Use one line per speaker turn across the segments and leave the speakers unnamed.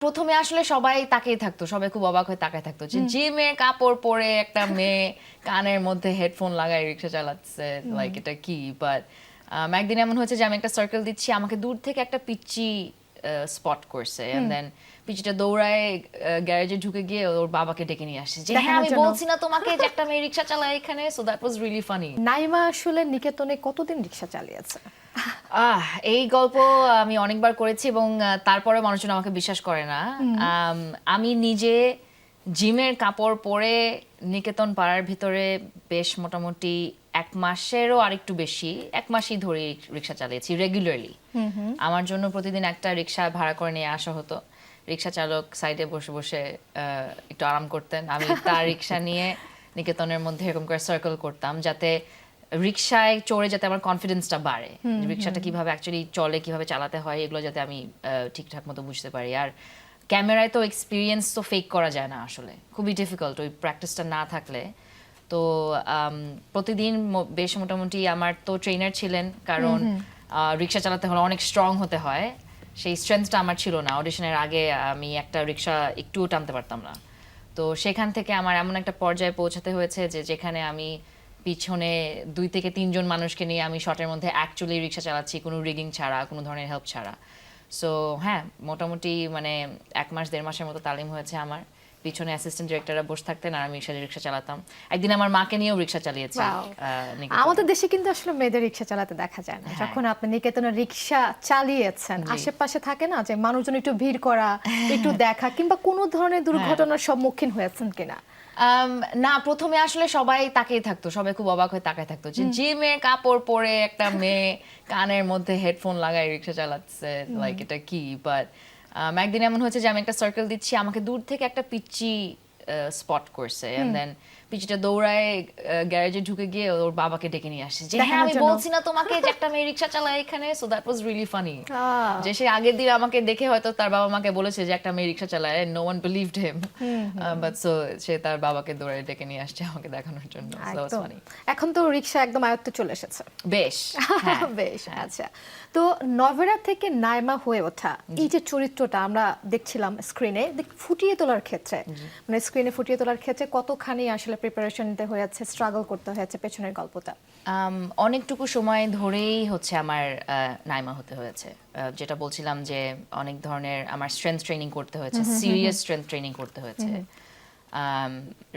প্রথমে আসলে সবাই তাকিয়ে থাকতো, সবাই খুব অবাক হয়ে তাকিয়ে থাকতো যে জিমের কাপড় পরে একটা মেয়ে কানের মধ্যে হেডফোন লাগায় রিক্সা চালাচ্ছে, লাইক এটা কি। বাট একদিন এমন হয়েছে যে আমি একটা সার্কেল দিচ্ছি, আমাকে দূর থেকে একটা পিচ্চি স্পট করছে, এন্ড দেন পিচ্চিটা দৌড়ায় গ্যারেজে ঢুকে গিয়ে ওর বাবাকে ডেকে নিয়ে আসছে যে হ্যাঁ আমি বলছি না তোমাকে যে একটা মেয়ে রিক্সা চালায় এখানে। So that was really funny.
Naima আসলে নিকেতনে কতদিন রিক্সা চালিয়েছে?
এই গল্প আমি অনেকবার করেছি এবং তারপরে মানুষজন আমাকে বিশ্বাস করে না। আমি নিজে জিমের কাপড় পরে নিকেতন পাড়ার ভিতরে বেশ মোটামুটি 1 মাসেরও আরেকটু বেশি, 1 মাসই ধরে রিক্সা চালিয়েছি রেগুলারলি। আমার জন্য প্রতিদিন একটা রিক্সা ভাড়া করে নিয়ে আসা হতো। রিক্সা চালক সাইডে বসে বসে একটু আরাম করতেন, আমি তার রিক্সা নিয়ে নিকেতনের মধ্যে এরকম করে সার্কেল করতাম যাতে রিক্সায় চড়ে যাতে আমার কনফিডেন্সটা বাড়ে, রিক্সাটা কিভাবে অ্যাকচুয়ালি চলে, কিভাবে চালাতে হয়, এগুলো যাতে আমি ঠিকঠাক মতো বুঝতে পারি। আর ক্যামেরায় তো এক্সপিরিয়েন্স তো ফেক করা যায় না, আসলে খুবই ডিফিকাল্ট ওই প্র্যাকটিসটা না থাকলে। তো প্রতিদিন বেশ মোটামুটি আমার তো ট্রেনার ছিলেন, কারণ রিক্সা চালাতে হলে অনেক স্ট্রং হতে হয়, সেই স্ট্রেংথটা আমার ছিল না। অডিশনের আগে আমি একটা রিক্সা একটুও টানতে পারতাম না। তো সেখান থেকে আমার এমন একটা পর্যায়ে পৌঁছাতে হয়েছে যে যেখানে আমি পিছনে 2 থেকে 3 জন মানুষকে নিয়ে আমি শটের মধ্যে অ্যাকচুয়ালি রিক্সা চালাচ্ছি, কোনো রিগিং ছাড়া, কোনো ধরনের হেল্প ছাড়া। সো হ্যাঁ, মোটামুটি মানে 1 মাস 1.5 মাসের মতো তালিম হয়েছে আমার। পিছনে অ্যাসিস্ট্যান্ট ডিরেক্টররা বসে থাকতেন আর আমি রিক্সা চালাতাম। একদিন আমার মাকে নিয়েও রিক্সা চালিয়েছি।
আমাদের দেশে কিন্তু আসলে মেয়েদের রিক্সা চালাতে দেখা যায় না। যখন আপনি নিকেতনের রিক্সা চালিয়েছেন, আশেপাশে থাকে না যে মানুষজন একটু ভিড় করা, একটু দেখা, কিংবা কোনো ধরনের দুর্ঘটনার সম্মুখীন হয়েছেন কিনা?
না, প্রথমে আসলে সবাই তাকিয়ে থাকতো, সবাই খুব অবাক হয়ে তাকিয়ে থাকতো যে জিমের কাপড় পরে একটা মেয়ে কানের মধ্যে হেডফোন লাগায় রিক্সা চালাচ্ছে, লাইক এটা কি। বাট একদিন এমন হয়েছে যে আমি একটা সার্কেল দিচ্ছি, আমাকে দূর থেকে একটা পিচ্চি স্পট করছে, এন্ড দেন পিচ্চিটা দৌড়ায় গ্যারেজে ঢুকে গিয়ে ওর বাবাকে ডেকে নিয়ে আসছে যে হ্যাঁ আমি বলছি না তোমাকে যে একটা মেয়ে রিক্সা চালায় এখানে। So that was really funny. যে সে আগের দিন আমাকে দেখে হয়তো তার বাবা মাকে বলেছে যে একটা মেয়ে রিক্সা চালায়, no one believed him, but so সে তার বাবাকে দৌড়ায় ডেকে নিয়ে আসছে আমাকে দেখানোর জন্য। So that was funny.
এখন তো রিক্সা একদম আয়ত্তে চলে এসেছে।
বেশ
বেশ, আচ্ছা। তো নভেরা থেকে নাইমা হয়ে ওঠা এই যে চরিত্রটা আমরা দেখছিলাম স্ক্রিনে, ফুটিয়ে তোলার ক্ষেত্রে, মানে স্ক্রিনে ফুটিয়ে তোলার ক্ষেত্রে কতখানি আসলে প্রিপারেশন নিতে হয়েছে, স্ট্রাগল করতে হয়েছে পেছনের গল্পটা?
অনেকটুকু সময় ধরেই হচ্ছে আমার নাইমা হতে হয়েছে। যেটা বলছিলাম যে অনেক ধরনের আমার স্ট্রেংথ ট্রেনিং করতে হয়েছে, সিরিয়াস স্ট্রেংথ ট্রেনিং করতে হয়েছে,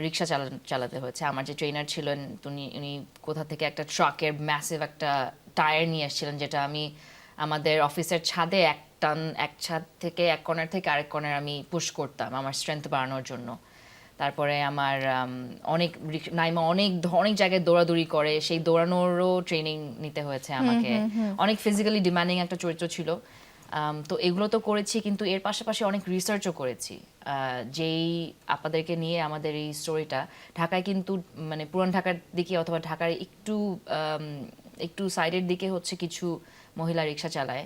রিক্সা চালাতে হয়েছে। আমার যে ট্রেনার ছিলেন উনি কোথা থেকে একটা ট্রাকের ম্যাসিভ একটা টায়ার নিয়ে এসেছিলেন, যেটা আমি আমাদের অফিসের ছাদে এক ছাদ থেকে এক কর্নার থেকে আরেক কর্নার আমি পুশ করতাম আমার স্ট্রেংথ বাড়ানোর জন্য। তারপরে আমার নাইমা অনেক জায়গায় দৌড়াদৌড়ি করে, সেই দৌড়ানোরও ট্রেনিং নিতে হয়েছে আমাকে। অনেক ফিজিক্যালি ডিমান্ডিং একটা চরিত্র ছিল। তো এগুলো তো করেছি, কিন্তু এর পাশাপাশি অনেক রিসার্চও করেছি। যেই আপনাদেরকে নিয়ে আমাদের এই স্টোরিটা, ঢাকায় কিন্তু মানে পুরান ঢাকার দিকে অথবা ঢাকার একটু সাইডের দিকে হচ্ছে কিছু মহিলা রিক্সা চালায়,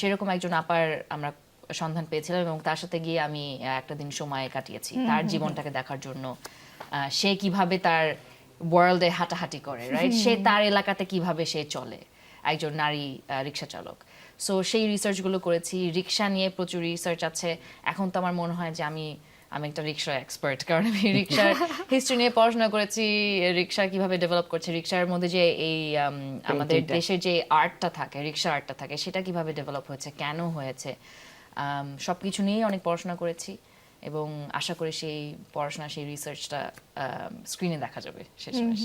সেরকম একজন আপার আমরা সন্ধান পেয়েছিলাম এবং তার সাথে গিয়ে আমি একটা দিন সময় কাটিয়েছি তার জীবনটাকে দেখার জন্য। সে কিভাবে তার ওয়ার্ল্ডে হাঁটাহাঁটি করে, রাইট, সে তার এলাকাতে কিভাবে সে চলে, একজন নারী রিক্সা চালক। সো সেই রিসার্চগুলো করেছি। রিক্সা নিয়ে প্রচুর রিসার্চ আছে। এখন তো আমার মনে হয় যে আমি একটা রিক্সা এক্সপার্ট, কারণ আমি রিক্সার হিস্ট্রি নিয়ে পড়াশোনা করেছি, রিক্সা কিভাবে ডেভেলপ করছে, রিক্সার মধ্যে যে এই আমাদের দেশের যে আর্টটা থাকে, রিক্সা আর্টটা থাকে, সেটা কিভাবে ডেভেলপ হয়েছে, কেন হয়েছে, সবকিছু নিয়েই অনেক পড়াশোনা করেছি এবং আশা করি সেই পড়াশোনা, সেই রিসার্চটা স্ক্রিনে দেখা যাবে শেষমেশ।